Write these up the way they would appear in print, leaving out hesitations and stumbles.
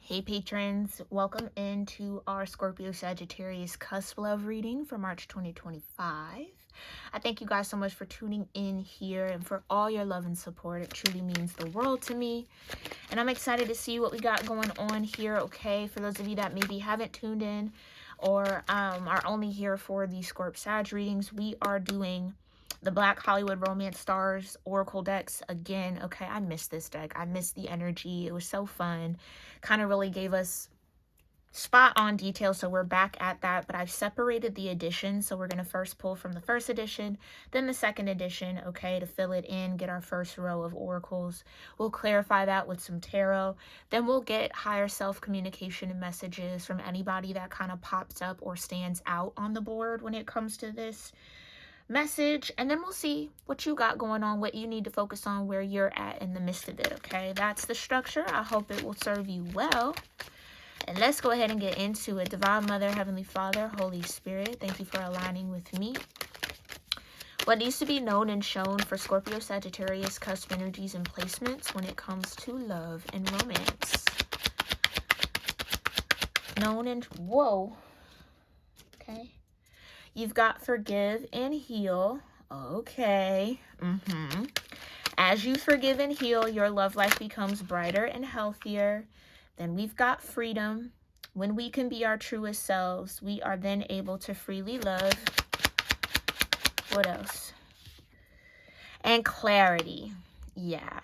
Hey patrons, welcome into our Scorpio Sagittarius cusp love reading for March 2025. I thank you guys so much for tuning in here and for all your love and support. It truly means the world to me. And I'm excited to see what we got going on here, okay? For those of you that maybe haven't tuned in or are only here for the Scorp Sag readings, we are doing the Black Hollywood Romance Stars Oracle decks again. Okay, I missed this deck. I missed the energy. It was so fun. Kind of really gave us spot on detail, so we're back at that. But I've separated the editions, so we're going to first pull from the first edition, then the second edition, okay, to fill it in, get our first row of oracles. We'll clarify that with some tarot. Then we'll get higher self communication and messages from anybody that kind of pops up or stands out on the board when it comes to this message, and then we'll see what you got going on, what you need to focus on, where you're at in the midst of it. Okay, that's the structure. I hope it will serve you well, and let's go ahead and get into it. Divine Mother, Heavenly Father, Holy Spirit, thank you for aligning with me. What needs to be known and shown for Scorpio Sagittarius cusp energies and placements when it comes to love and romance? Known and okay. You've got forgive and heal. Okay. As you forgive and heal, your love life becomes brighter and healthier. Then we've got freedom. When we can be our truest selves, we are then able to freely love. What else? And clarity. Yeah.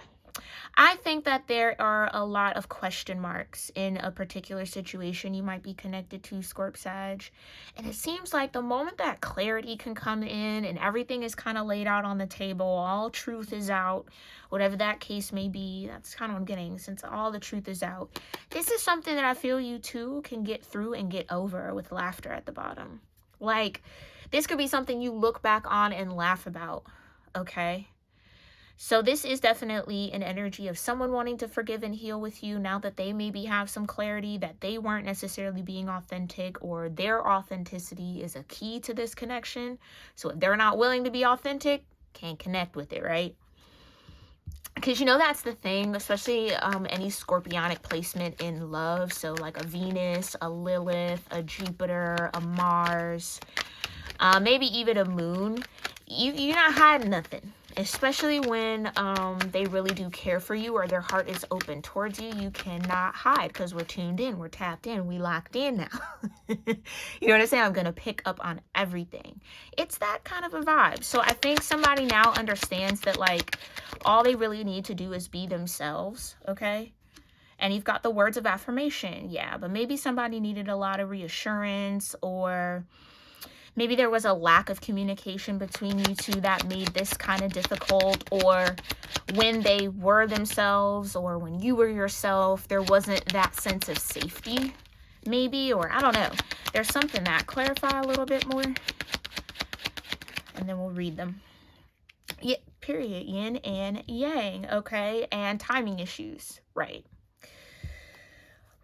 I think that there are a lot of question marks in a particular situation you might be connected to, Scorp Sag. And it seems like the moment that clarity can come in and everything is kind of laid out on the table, all truth is out, whatever that case may be, that's kind of what I'm getting, since all the truth is out. This is something that I feel you too can get through and get over with laughter at the bottom. Like, this could be something you look back on and laugh about, okay? So this is definitely an energy of someone wanting to forgive and heal with you now that they maybe have some clarity that they weren't necessarily being authentic, or their authenticity is a key to this connection. So if they're not willing to be authentic, can't connect with it, right? Because you know that's the thing, especially any scorpionic placement in love. So like a Venus, a Lilith, a Jupiter, a Mars, maybe even a moon. You're not hiding nothing. Especially when they really do care for you or their heart is open towards you. You cannot hide because we're tuned in, we're tapped in, we locked in now. You know what I'm saying? I'm going to pick up on everything. It's that kind of a vibe. So I think somebody now understands that, like, all they really need to do is be themselves, okay? And you've got the words of affirmation, yeah, but maybe somebody needed a lot of reassurance, or maybe there was a lack of communication between you two that made this kind of difficult, or when they were themselves or when you were yourself, there wasn't that sense of safety, maybe, or I don't know. There's something that clarify a little bit more, and then we'll read them. Yeah, period. Yin and yang, okay? And timing issues, right?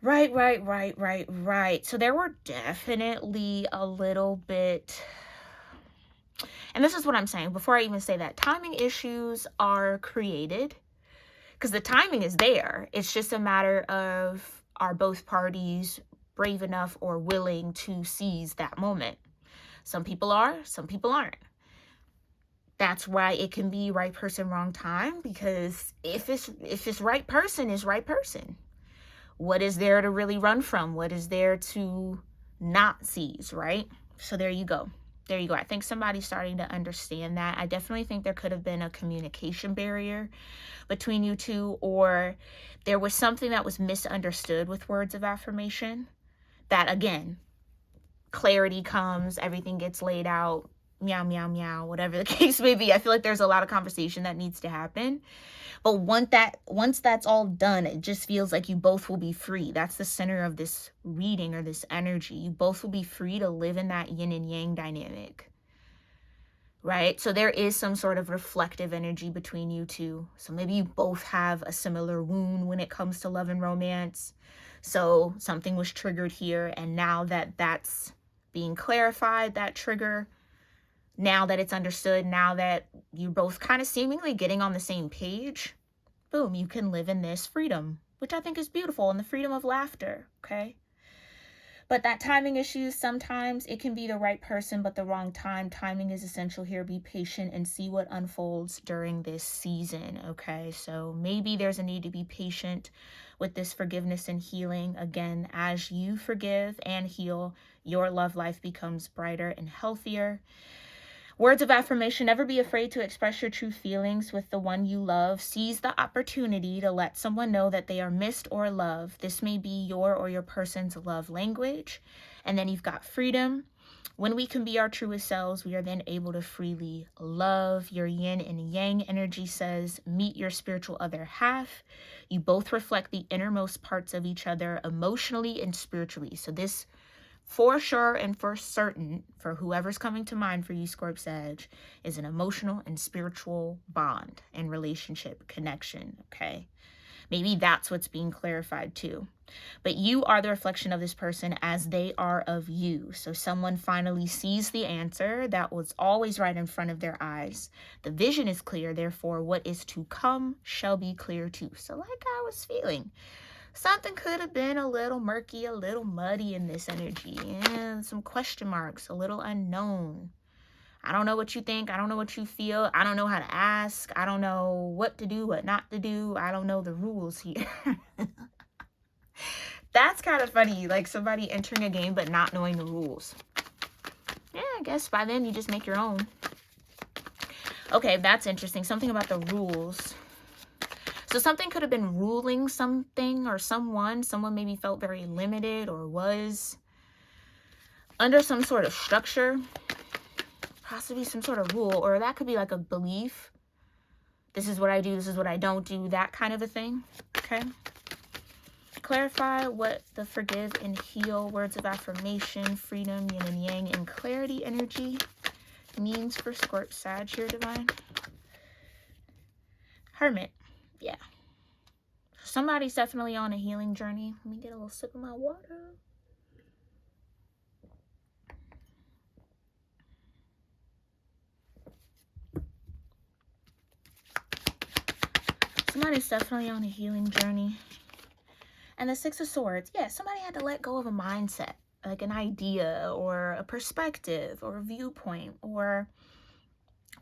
Right. So there were definitely a little bit, and this is what I'm saying before I even say that, timing issues are created because the timing is there. It's just a matter of, are both parties brave enough or willing to seize that moment? Some people are, some people aren't. That's why it can be right person, wrong time, because if it's right person, it's right person. What is there to really run from? What is there to not seize, right? So there you go. There you go. I think somebody's starting to understand that. I definitely think there could have been a communication barrier between you two, or there was something that was misunderstood with words of affirmation. That, again, clarity comes, everything gets laid out, meow, meow, meow, whatever the case may be. I feel like there's a lot of conversation that needs to happen. But once that's all done, it just feels like you both will be free. That's the center of this reading or this energy. You both will be free to live in that yin and yang dynamic, right? So there is some sort of reflective energy between you two. So maybe you both have a similar wound when it comes to love and romance. So something was triggered here, and now that that's being clarified, that trigger, now that it's understood, now that you're both kind of seemingly getting on the same page, boom, you can live in this freedom, which I think is beautiful, and the freedom of laughter, okay? But that timing issue, sometimes it can be the right person, but the wrong time. Timing is essential here. Be patient and see what unfolds during this season, okay? So maybe there's a need to be patient with this forgiveness and healing. Again, as you forgive and heal, your love life becomes brighter and healthier. Words of affirmation: never be afraid to express your true feelings with the one you love. Seize the opportunity to let someone know that they are missed or loved. This may be your or your person's love language. And then you've got freedom. When we can be our truest selves, we are then able to freely love. Your yin and yang energy says, meet your spiritual other half. You both reflect the innermost parts of each other emotionally and spiritually. So this, for sure and for certain, for whoever's coming to mind for you, Scorp Sag, is an emotional and spiritual bond and relationship connection, okay? Maybe that's what's being clarified too. But you are the reflection of this person as they are of you. So someone finally sees the answer that was always right in front of their eyes. The vision is clear, therefore what is to come shall be clear too. So like I was feeling, something could have been a little murky, a little muddy in this energy, and some question marks, a little unknown. I don't know what you think. I don't know what you feel. I don't know how to ask. I don't know what to do, what not to do. I don't know the rules here. That's kind of funny, like somebody entering a game but not knowing the rules. Yeah, I guess by then you just make your own. Okay, that's interesting. Something about the rules. So something could have been ruling something or someone. Someone maybe felt very limited or was under some sort of structure, possibly some sort of rule, or that could be like a belief. This is what I do, this is what I don't do, that kind of a thing, okay? Clarify what the forgive and heal, words of affirmation, freedom, yin and yang, and clarity energy means for Scorp Sag here, Divine. Hermit, yeah. Somebody's definitely on a healing journey. Let me get a little sip of my water. Somebody's definitely on a healing journey. And the Six of Swords, yeah, somebody had to let go of a mindset, like an idea or a perspective or a viewpoint, or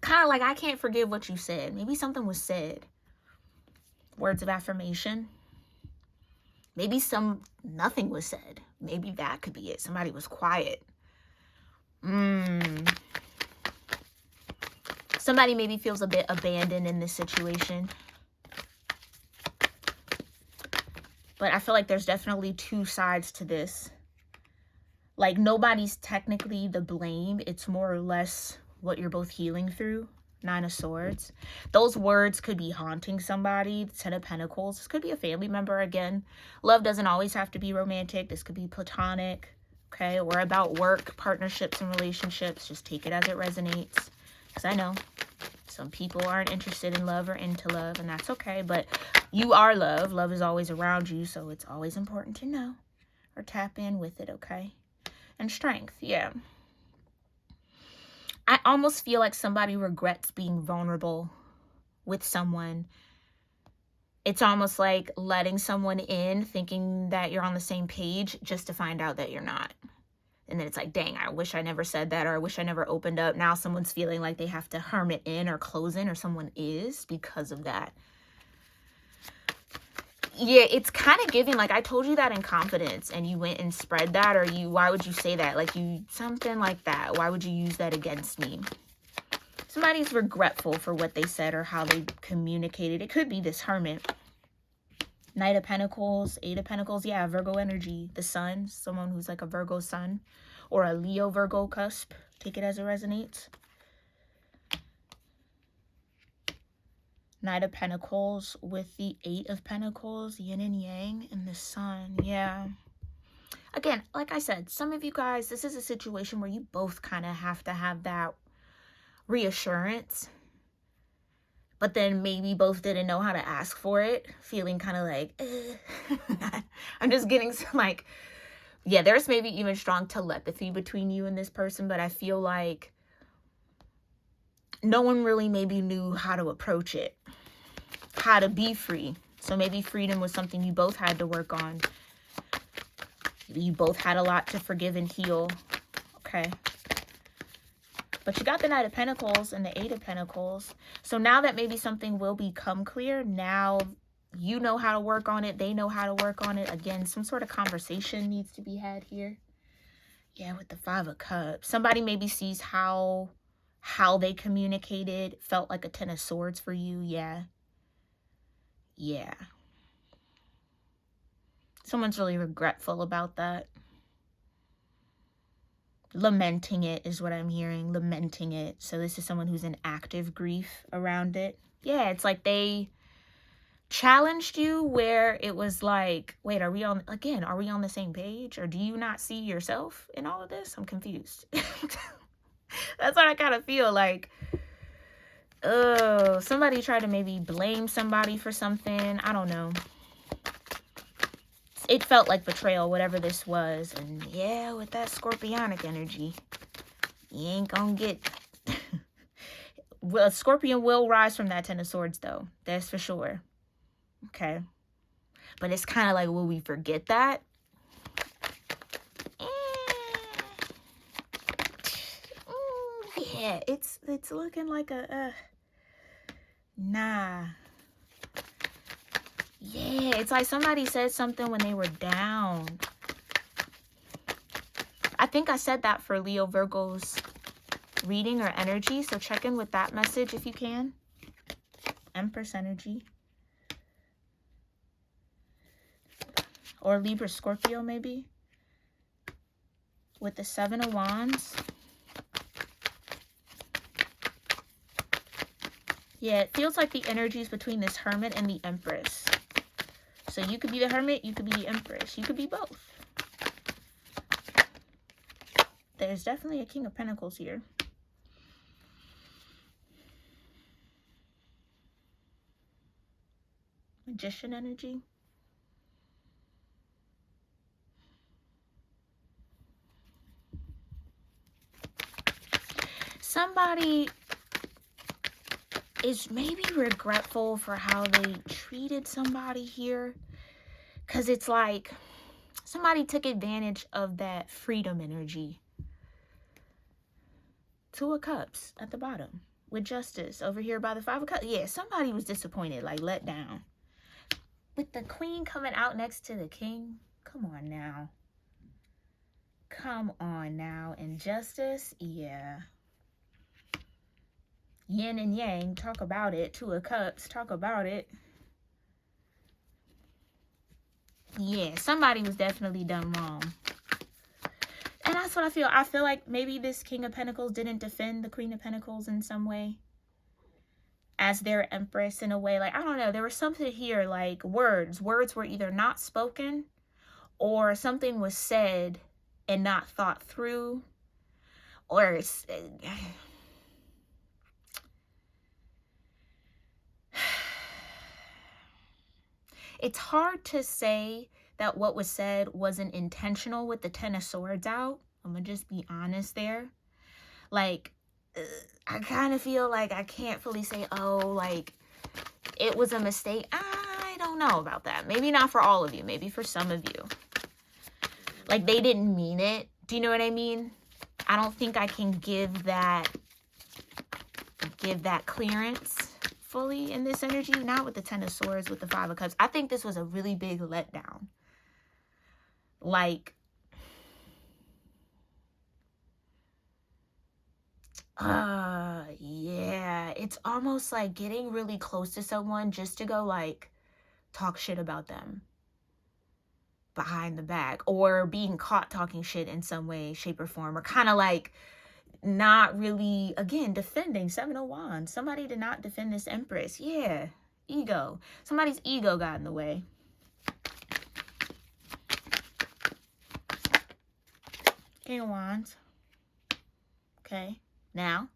kind of like, I can't forgive what you said. Maybe something was said. Words of affirmation. Maybe nothing was said. Maybe that could be it. Somebody was quiet. Somebody maybe feels a bit abandoned in this situation. But I feel like there's definitely two sides to this. Like, nobody's technically the blame. It's more or less what you're both healing through. Nine of Swords. Those words could be haunting somebody. Ten of Pentacles. This could be a family member again. Love doesn't always have to be romantic. This could be platonic, okay? Or about work, partnerships, and relationships. Just take it as it resonates. Because I know some people aren't interested in love or into love, and that's okay. But you are love. Love is always around you, so it's always important to know or tap in with it, okay? And strength, yeah. I almost feel like somebody regrets being vulnerable with someone. It's almost like letting someone in, thinking that you're on the same page, just to find out that you're not. And then it's like, dang, I wish I never said that, or I wish I never opened up. Now someone's feeling like they have to hermit in or close in, or someone is because of that. Yeah, it's kind of giving, like, I told you that in confidence and you went and spread that, or why would you say that? Like, something like that. Why would you use that against me? Somebody's regretful for what they said or how they communicated. It could be this hermit. Knight of Pentacles, Eight of Pentacles. Yeah, Virgo energy. The sun, someone who's like a Virgo sun or a Leo Virgo cusp. Take it as it resonates. Knight of Pentacles with the Eight of Pentacles, yin and yang, and the sun. Yeah. Again, like I said, some of you guys, this is a situation where you both kind of have to have that reassurance. But then maybe both didn't know how to ask for it. Feeling kind of like, I'm just getting some, like, yeah, there's maybe even strong telepathy between you and this person. But I feel like no one really maybe knew how to approach it. How to be free. So maybe freedom was something you both had to work on. You both had a lot to forgive and heal. Okay. But you got the Knight of Pentacles and the Eight of Pentacles. So now that maybe something will become clear, now you know how to work on it. They know how to work on it. Again, some sort of conversation needs to be had here. Yeah, with the Five of Cups. Somebody maybe sees how they communicated felt like a Ten of Swords for you. Yeah. Yeah. Someone's really regretful about that. Lamenting it is what I'm hearing. Lamenting it. So this is someone who's in active grief around it. Yeah, it's like they challenged you where it was like, wait, are we on the same page? Or do you not see yourself in all of this? I'm confused. That's what I kind of feel like. Oh, somebody tried to maybe blame somebody for something. I don't know. It felt like betrayal, whatever this was. And yeah, with that scorpionic energy, you ain't gonna get... Well, Scorpion will rise from that Ten of Swords, though. That's for sure. Okay. But it's kind of like, will we forget that? Yeah, it's looking like a... Nah. Yeah, it's like somebody said something when they were down. I think I said that for Leo Virgo's reading or energy, so check in with that message if you can. Empress energy. Or Libra Scorpio maybe. With the Seven of Wands. Yeah, it feels like the energies between this Hermit and the Empress. So you could be the Hermit, you could be the Empress. You could be both. There's definitely a King of Pentacles here. Magician energy. Somebody is maybe regretful for how they treated somebody here. Because it's like somebody took advantage of that freedom energy. Two of Cups at the bottom. With Justice over here by the Five of Cups. Yeah, somebody was disappointed, like let down. With the Queen coming out next to the King. Come on now. Come on now. And Justice, yeah. Yin and Yang, talk about it. Two of Cups, talk about it. Yeah, somebody was definitely done wrong. And that's what I feel. I feel like maybe this King of Pentacles didn't defend the Queen of Pentacles in some way. As their Empress in a way. Like, I don't know. There was something here like words. Words were either not spoken or something was said and not thought through. Or it's... It's hard to say that what was said wasn't intentional with the Ten of Swords out. I'm gonna just be honest there. Like, I kind of feel like I can't fully say, oh, like, it was a mistake. I don't know about that. Maybe not for all of you. Maybe for some of you. Like, they didn't mean it. Do you know what I mean? I don't think I can give that clearance fully in this energy. Not with the Ten of Swords, with the Five of Cups. I think this was a really big letdown. Like, yeah, it's almost like getting really close to someone just to go like talk shit about them behind the back, or being caught talking shit in some way, shape, or form, or kind of like not really, again, defending. Seven of Wands. Somebody did not defend this Empress. Yeah, ego. Somebody's ego got in the way. King of Wands. Okay. Now,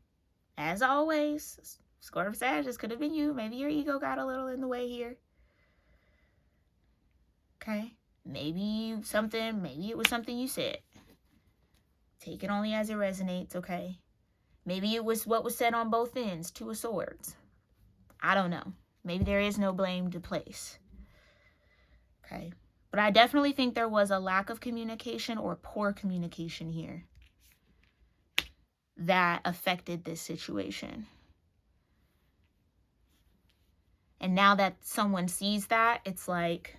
as always, Scorpio Sagittarius could have been you. Maybe your ego got a little in the way here. Okay. Maybe it was something you said. Take it only as it resonates, okay? Maybe it was what was said on both ends. Two of Swords. I don't know. Maybe there is no blame to place. Okay. But I definitely think there was a lack of communication or poor communication here that affected this situation. And now that someone sees that, it's like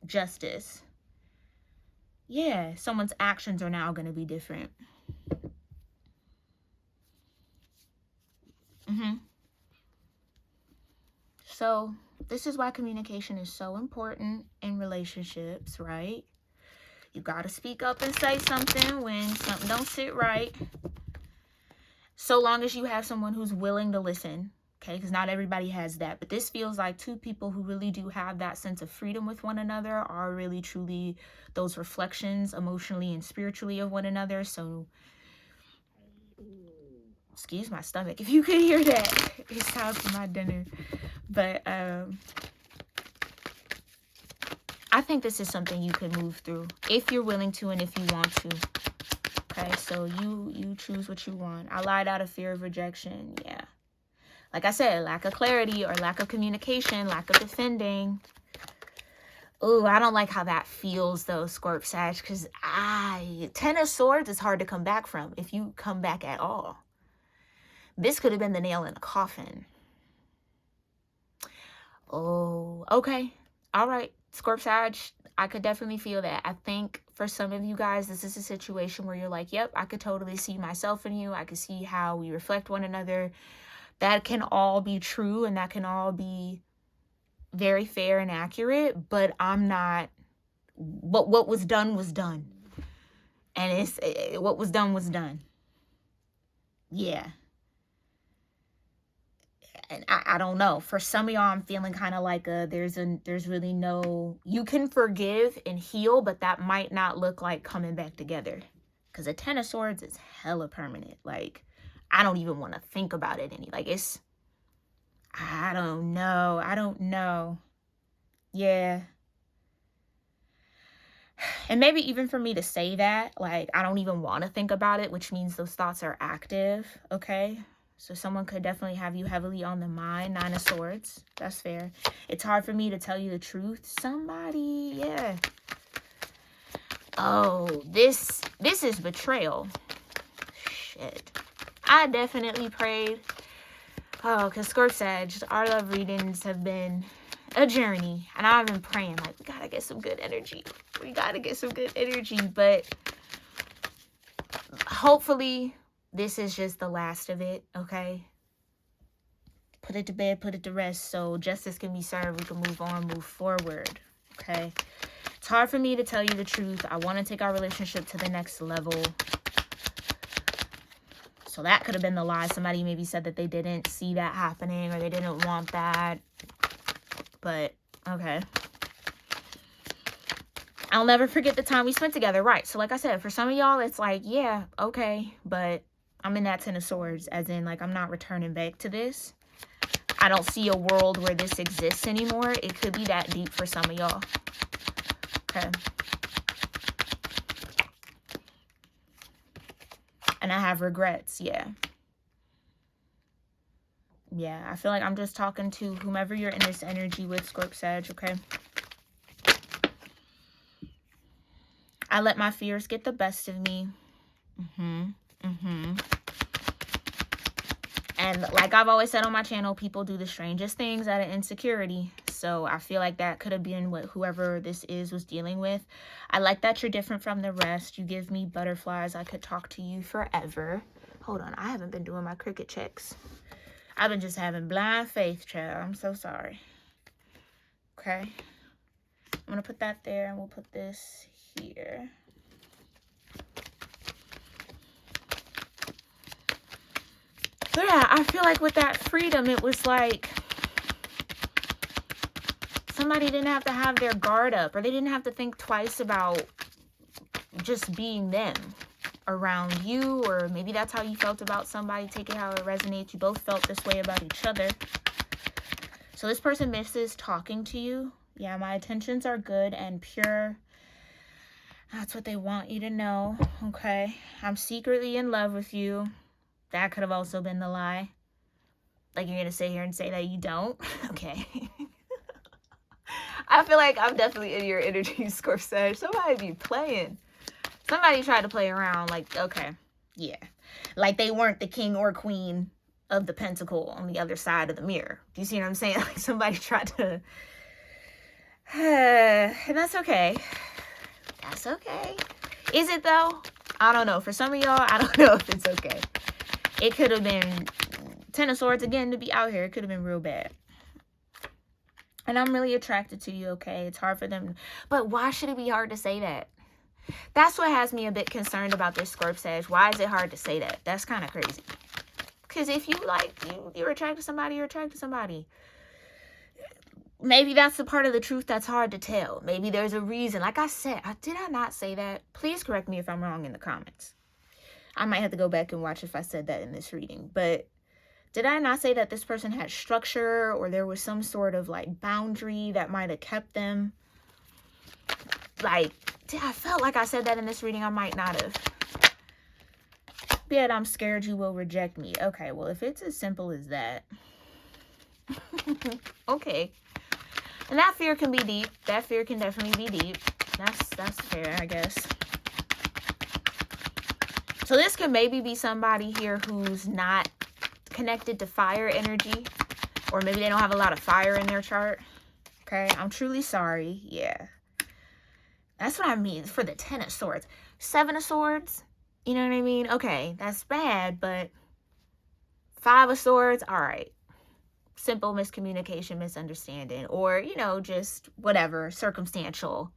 justice. Yeah, someone's actions are now going to be different. So this is why communication is so important in relationships, right? You got to speak up and say something when something don't sit right. So long as you have someone who's willing to listen, okay? Because not everybody has that. But this feels like two people who really do have that sense of freedom with one another are really, truly those reflections emotionally and spiritually of one another. So, excuse my stomach if you could hear that. It's time for my dinner. But I think this is something you can move through if you're willing to and if you want to. Okay, so you choose what you want. I lied out of fear of rejection. Yeah. Like I said, lack of clarity or lack of communication, lack of defending. Oh, I don't like how that feels though, Scorp Sag, because 10 of Swords is hard to come back from if you come back at all. This could have been the nail in the coffin. Oh, okay. All right, Scorp Sag, I could definitely feel that. I think for some of you guys, this is a situation where you're like, yep, I could totally see myself in you. I could see how we reflect one another. That can all be true and that can all be very fair and accurate, but I'm not, but what was done was done. And what was done was done. Yeah. And I don't know. For some of y'all, I'm feeling kind of like there's really no, you can forgive and heal, but that might not look like coming back together. Because a 10 of Swords is hella permanent. Like, I don't even want to think about it I don't know. Yeah. And maybe even for me to say that, like, I don't even want to think about it, which means those thoughts are active, okay? So someone could definitely have you heavily on the mind. 9 of Swords. That's fair. It's hard for me to tell you the truth. Somebody, yeah. Oh, this is betrayal. Shit. I definitely prayed. Oh, because Scorp Sag, our love readings have been a journey. And I've been praying, like, we got to get some good energy. We got to get some good energy. But hopefully this is just the last of it, okay? Put it to bed, put it to rest, so justice can be served. We can move on, move forward, okay? It's hard for me to tell you the truth. I want to take our relationship to the next level. So that could have been the lie. Somebody maybe said that they didn't see that happening or they didn't want that. But, okay. I'll never forget the time we spent together. Right. So like I said, for some of y'all, it's like, yeah, okay. But I'm in that 10 of Swords, as in, like, I'm not returning back to this. I don't see a world where this exists anymore. It could be that deep for some of y'all. Okay. And I have regrets. Yeah. Yeah. I feel like I'm just talking to whomever you're in this energy with, Scorp Sag, okay? I let my fears get the best of me. And like I've always said on my channel, people do the strangest things out of insecurity. So I feel like that could have been what whoever this is was dealing with. I like that you're different from the rest. You give me butterflies. I could talk to you forever. Hold on. I haven't been doing my cricket checks. I've been just having blind faith, child. I'm so sorry. Okay. I'm going to put that there and we'll put this here. But yeah, I feel like with that freedom, it was like somebody didn't have to have their guard up, or they didn't have to think twice about just being them around you, or maybe that's how you felt about somebody. Take it how it resonates. You both felt this way about each other. So this person misses talking to you. Yeah, my intentions are good and pure. That's what they want you to know. Okay. I'm secretly in love with you. That could have also been the lie. Like, you're going to sit here and say that you don't? Okay. I feel like I'm definitely in your energy, Scorpio. Somebody be playing. Somebody tried to play around. Like, okay, yeah. Like they weren't the king or queen of the pentacle on the other side of the mirror. Do you see what I'm saying? Like somebody tried to... and that's okay. That's okay. Is it though? I don't know. For some of y'all, I don't know if it's okay. It could have been Ten of Swords again to be out here. It could have been real bad. And I'm really attracted to you, okay? It's hard for them. But why should it be hard to say that? That's what has me a bit concerned about this Scorp Sag. Why is it hard to say that? That's kind of crazy. Because if you like, you're attracted to somebody, you're attracted to somebody. Maybe that's the part of the truth that's hard to tell. Maybe there's a reason. Like I said, did I not say that? Please correct me if I'm wrong in the comments. I might have to go back and watch if I said that in this reading. But did I not say that this person had structure or there was some sort of like boundary that might have kept them? Like, I felt like I said that in this reading. I might not have. Yet I'm scared you will reject me. Okay, well, if it's as simple as that. Okay. And that fear can be deep. That fear can definitely be deep. That's fair, I guess. So this could maybe be somebody here who's not connected to fire energy. Or maybe they don't have a lot of fire in their chart. Okay, I'm truly sorry. Yeah. That's what I mean for the Ten of Swords. Seven of Swords. You know what I mean? Okay, that's bad, but Five of Swords, all right. Simple miscommunication, misunderstanding, or, you know, just whatever, circumstantial.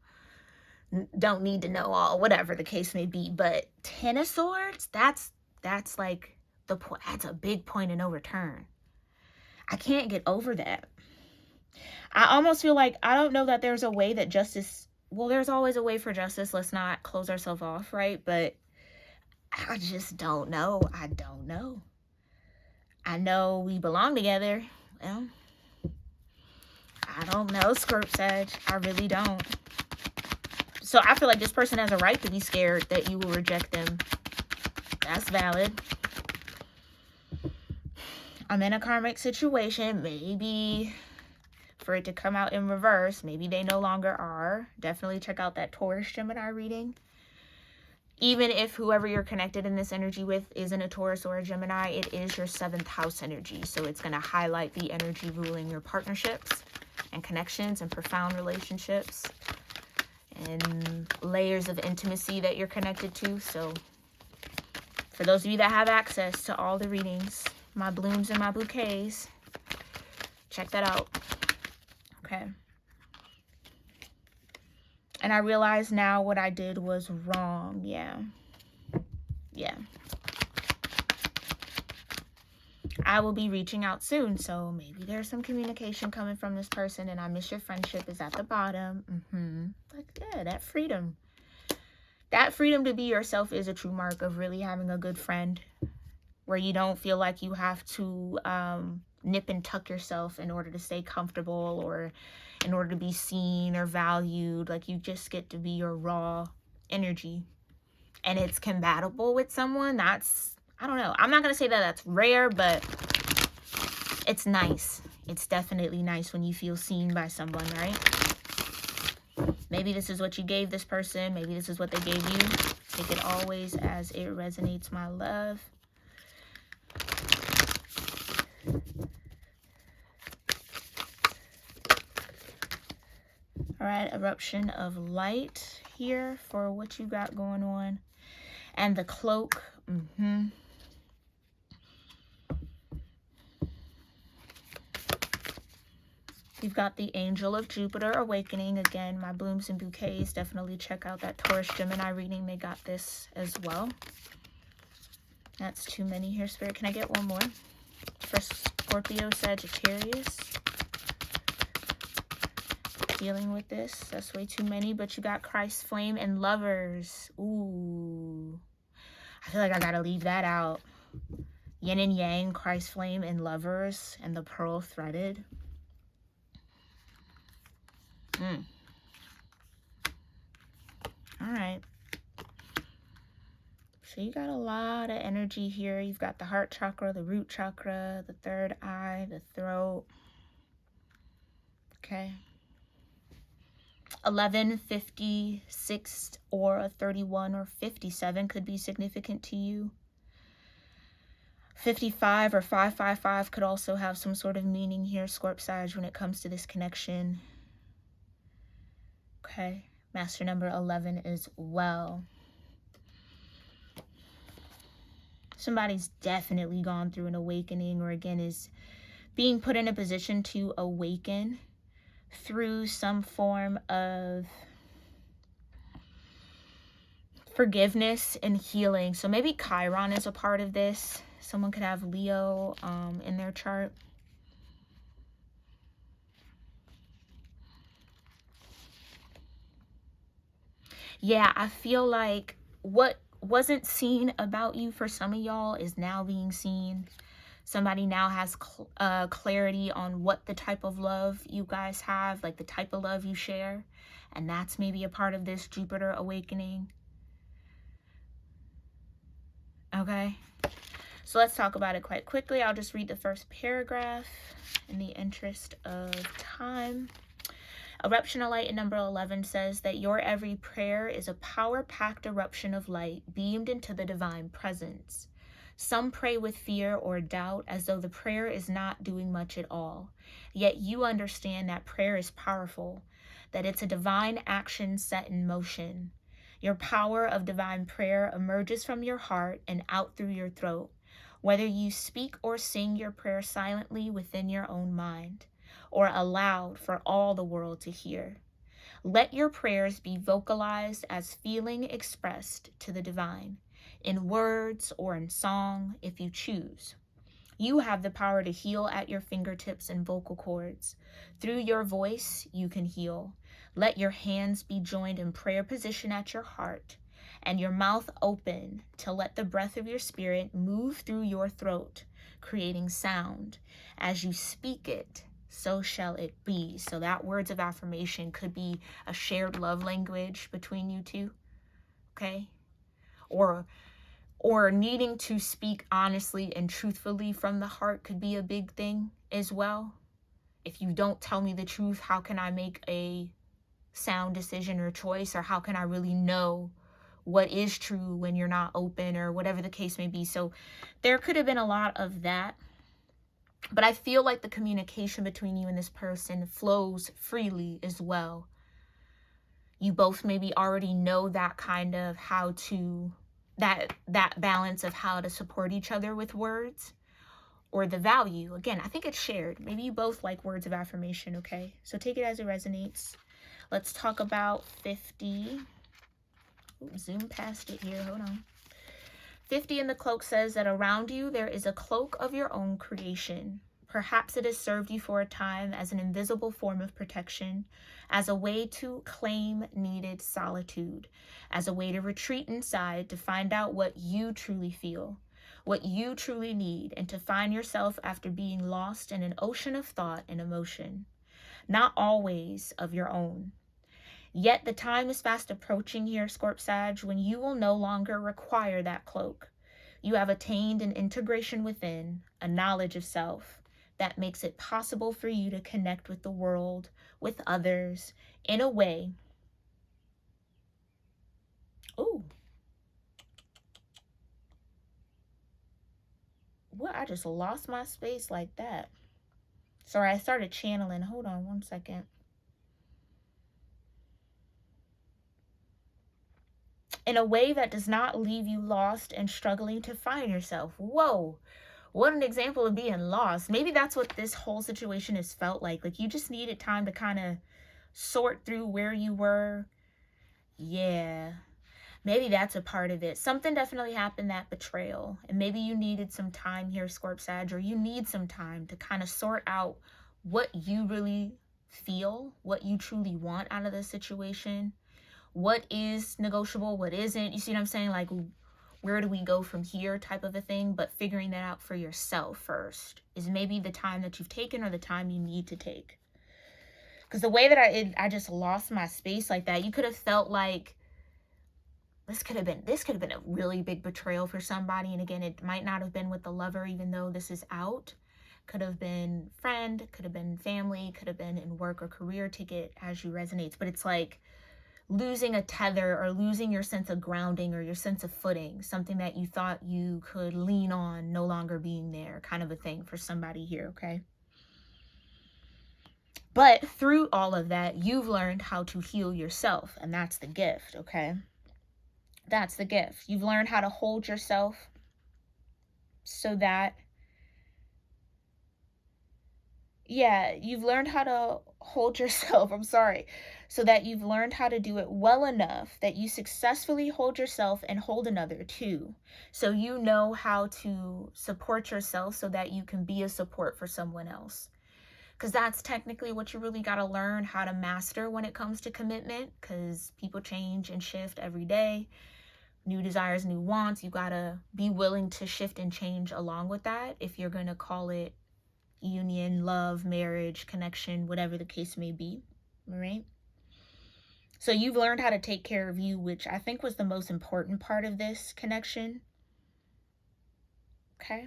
Don't need to know all, whatever the case may be. But Ten of Swords, that's like the point. That's a big point of no return. I can't get over that. I almost feel like I don't know that there's a way that justice. Well, there's always a way for justice. Let's not close ourselves off, right? But I just don't know. I don't know. I know we belong together. Well, I don't know, Scorp Sag. I really don't. So I feel like this person has a right to be scared that you will reject them. That's valid. I'm in a karmic situation. Maybe for it to come out in reverse, maybe they no longer are. Definitely check out that Taurus Gemini reading. Even if whoever you're connected in this energy with isn't a Taurus or a Gemini, it is your 7th house energy. So it's going to highlight the energy ruling your partnerships and connections and profound relationships and layers of intimacy that you're connected to. So for those of you that have access to all the readings, my blooms and my bouquets, check that out. Okay. And I realize now what I did was wrong. Yeah. Yeah. I will be reaching out soon. So maybe there's some communication coming from this person and I miss your friendship is at the bottom. But yeah, that freedom. That freedom to be yourself is a true mark of really having a good friend. Where you don't feel like you have to nip and tuck yourself in order to stay comfortable or in order to be seen or valued. Like you just get to be your raw energy. And it's compatible with someone. That's, I don't know. I'm not going to say that that's rare, but it's nice. It's definitely nice when you feel seen by someone, right? Maybe this is what you gave this person. Maybe this is what they gave you. Take it always as it resonates, my love. All right, eruption of light here for what you got going on. And the cloak. You've got the Angel of Jupiter awakening. Again, my blooms and bouquets. Definitely check out that Taurus Gemini reading. They got this as well. That's too many here, Spirit. Can I get one more? For Scorpio, Sagittarius. Dealing with this. That's way too many. But you got Christ, Flame, and Lovers. Ooh. I feel like I gotta leave that out. Yin and Yang, Christ, Flame, and Lovers. And the Pearl Threaded. Alright. So you got a lot of energy here. You've got the heart chakra, the root chakra, the third eye, the throat. Okay. 11, 56, or a 31 or 57 could be significant to you. 55 or 555 could also have some sort of meaning here, Scorp Sag, when it comes to this connection. Okay, master number 11 as well. Somebody's definitely gone through an awakening, or again is being put in a position to awaken through some form of forgiveness and healing. So maybe Chiron is a part of this. Someone could have Leo in their chart. Yeah, I feel like what wasn't seen about you for some of y'all is now being seen. Somebody now has clarity on what the type of love you guys have, like the type of love you share. And that's maybe a part of this Jupiter awakening. Okay, so let's talk about it quite quickly. I'll just read the first paragraph in the interest of time. Eruption of light in number 11 says that your every prayer is a power-packed eruption of light beamed into the divine presence. Some pray with fear or doubt as though the prayer is not doing much at all. Yet you understand that prayer is powerful, that it's a divine action set in motion. Your power of divine prayer emerges from your heart and out through your throat, whether you speak or sing your prayer silently within your own mind, or aloud for all the world to hear. Let your prayers be vocalized as feeling expressed to the divine, in words or in song if you choose. You have the power to heal at your fingertips and vocal cords. Through your voice, you can heal. Let your hands be joined in prayer position at your heart, and your mouth open to let the breath of your spirit move through your throat, creating sound. As you speak it, so shall it be. So that words of affirmation could be a shared love language between you two, okay? Or needing to speak honestly and truthfully from the heart could be a big thing as well. If you don't tell me the truth, how can I make a sound decision or choice? Or how can I really know what is true when you're not open, or whatever the case may be? So there could have been a lot of that. But I feel like the communication between you and this person flows freely as well. You both maybe already know that kind of how to, that balance of how to support each other with words, or the value. Again, I think it's shared. Maybe you both like words of affirmation, okay? So take it as it resonates. Let's talk about 50. Ooh, zoom past it here, hold on. 50 in the cloak says that around you there is a cloak of your own creation. Perhaps it has served you for a time as an invisible form of protection, as a way to claim needed solitude, as a way to retreat inside to find out what you truly feel, what you truly need, and to find yourself after being lost in an ocean of thought and emotion, not always of your own. Yet the time is fast approaching here, Scorp Sag, when you will no longer require that cloak. You have attained an integration within, a knowledge of self, that makes it possible for you to connect with the world, with others, in a way. Ooh. What? I just lost my space like that. Sorry, I started channeling. Hold on one second. In a way that does not leave you lost and struggling to find yourself. Whoa. What an example of being lost. Maybe that's what this whole situation has felt like. Like you just needed time to kind of sort through where you were. Yeah. Maybe that's a part of it. Something definitely happened, that betrayal. And maybe you needed some time here, Scorp Sag, or you need some time to kind of sort out what you really feel, what you truly want out of this situation. What is negotiable, what isn't. You see what I'm saying? Like, where do we go from here type of a thing. But figuring that out for yourself first is maybe the time that you've taken, or the time you need to take. Because the way that I just lost my space like that, you could have felt like this could have been a really big betrayal for somebody. And again, it might not have been with the lover, even though this is out. Could have been friend, could have been family, could have been in work or career ticket as you resonates. But it's like losing a tether or losing your sense of grounding or your sense of footing, something that you thought you could lean on no longer being there, kind of a thing for somebody here, okay? But through all of that, you've learned how to heal yourself, and that's the gift, okay? That's the gift. You've learned how to hold yourself so that, yeah, you've learned how to hold yourself, I'm sorry, so that you've learned how to do it well enough that you successfully hold yourself and hold another too. So you know how to support yourself so that you can be a support for someone else. Because that's technically what you really got to learn how to master when it comes to commitment, because people change and shift every day. New desires, new wants. You got to be willing to shift and change along with that if you're going to call it union, love, marriage, connection, whatever the case may be, all right? So you've learned how to take care of you, which I think was the most important part of this connection, okay?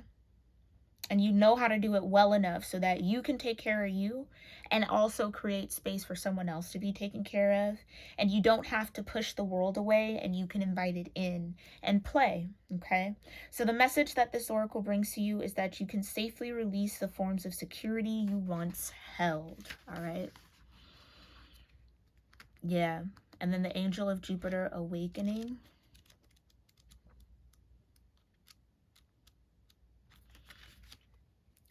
And you know how to do it well enough so that you can take care of you and also create space for someone else to be taken care of. And you don't have to push the world away, and you can invite it in and play, okay? So the message that this oracle brings to you is that you can safely release the forms of security you once held, all right? Yeah. And then the angel of Jupiter awakening.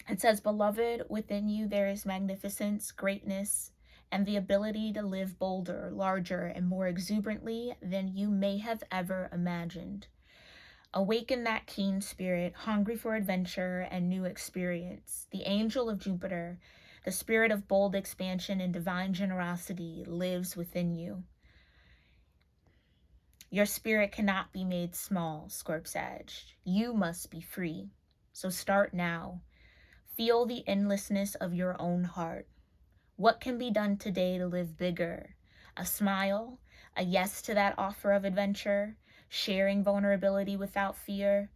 It says, beloved, within you there is magnificence, greatness, and the ability to live bolder, larger, and more exuberantly than you may have ever imagined. Awaken that keen spirit, hungry for adventure and new experience. The angel of Jupiter, the spirit of bold expansion and divine generosity, lives within you. Your spirit cannot be made small, Scorp Sag. You must be free. So start now. Feel the endlessness of your own heart. What can be done today to live bigger? A smile, a yes to that offer of adventure, sharing vulnerability without fear,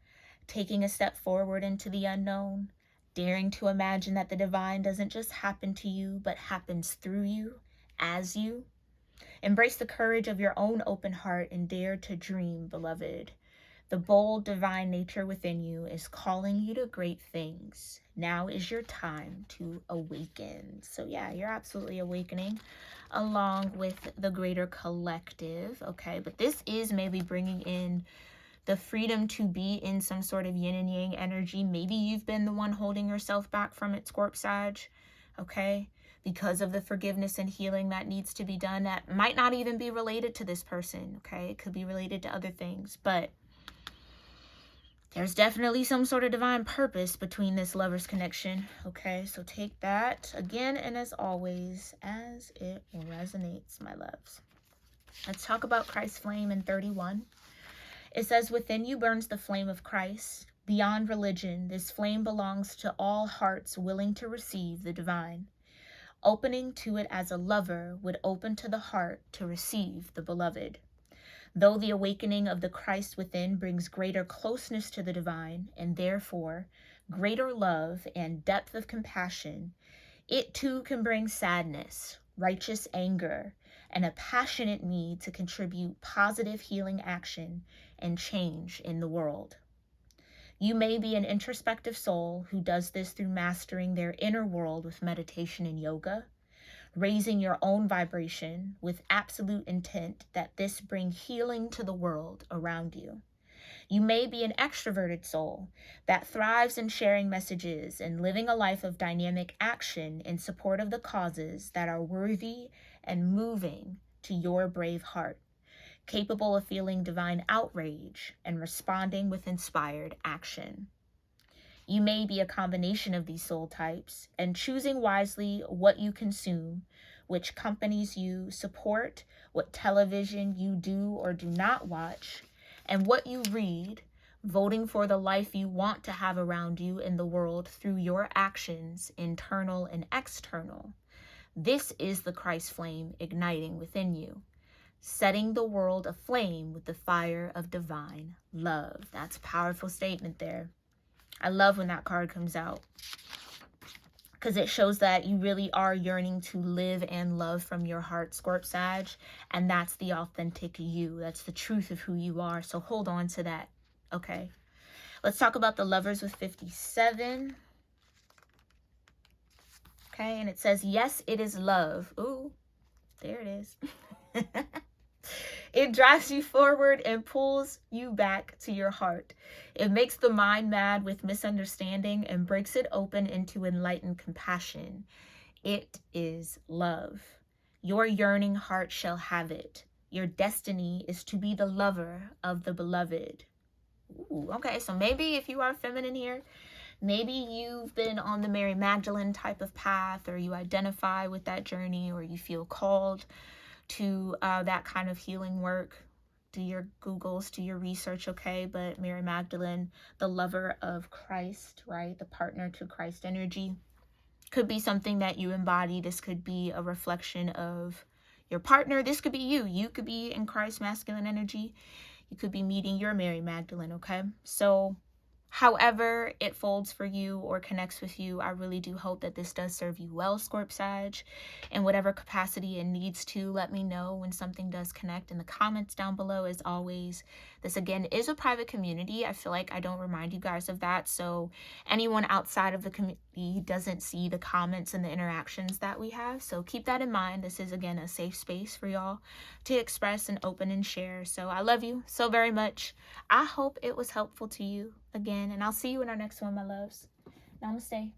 taking a step forward into the unknown, daring to imagine that the divine doesn't just happen to you, but happens through you, as you. Embrace the courage of your own open heart and dare to dream, beloved. The bold divine nature within you is calling you to great things. Now is your time to awaken. So yeah, you're absolutely awakening along with the greater collective, okay? But this is maybe bringing in the freedom to be in some sort of yin and yang energy. Maybe you've been the one holding yourself back from it, Scorp Sag, okay? Because of the forgiveness and healing that needs to be done. That might not even be related to this person, okay? It could be related to other things, but there's definitely some sort of divine purpose between this lover's connection, okay? So take that again, and as always, as it resonates, my loves. Let's talk about Christ's flame in 31. It says, within you burns the flame of Christ. Beyond religion, this flame belongs to all hearts willing to receive the divine. Opening to it as a lover would open to the heart to receive the beloved. Though the awakening of the Christ within brings greater closeness to the divine, and therefore greater love and depth of compassion, it too can bring sadness, righteous anger, and a passionate need to contribute positive healing action and change in the world. You may be an introspective soul who does this through mastering their inner world with meditation and yoga, raising your own vibration with absolute intent that this bring healing to the world around you. You may be an extroverted soul that thrives in sharing messages and living a life of dynamic action in support of the causes that are worthy and moving to your brave heart, capable of feeling divine outrage and responding with inspired action. You may be a combination of these soul types, and choosing wisely what you consume, which companies you support, what television you do or do not watch, and what you read, voting for the life you want to have around you in the world through your actions, internal and external. This is the Christ flame igniting within you, setting the world aflame with the fire of divine love. That's a powerful statement there. I love when that card comes out. because it shows that you really are yearning to live and love from your heart, Scorp Sag, and that's the authentic you. That's the truth of who you are. So hold on to that. Okay. Let's talk about the Lovers with 57. Okay, and it says, yes, it is love. Ooh, there it is. It drives you forward and pulls you back to your heart. It makes the mind mad with misunderstanding and breaks it open into enlightened compassion. It is love. Your yearning heart shall have it. Your destiny is to be the lover of the beloved. Ooh, okay, so maybe if you are feminine here, maybe you've been on the Mary Magdalene type of path, or you identify with that journey, or you feel called to that kind of healing work. Do your Googles, do your research, okay? But Mary Magdalene, the lover of Christ, right? The partner to Christ energy. Could be something that you embody. This could be a reflection of your partner. This could be you. You could be in Christ masculine energy. You could be meeting your Mary Magdalene, okay? So however it folds for you or connects with you, I really do hope that this does serve you well, Scorp Sag. In whatever capacity it needs to, let me know when something does connect in the comments down below. As always, this again is a private community. I feel like I don't remind you guys of that. So anyone outside of the community doesn't see the comments and the interactions that we have. So keep that in mind. This is again a safe space for y'all to express and open and share. So I love you so very much. I hope it was helpful to you again, and I'll see you in our next one, my loves. Namaste.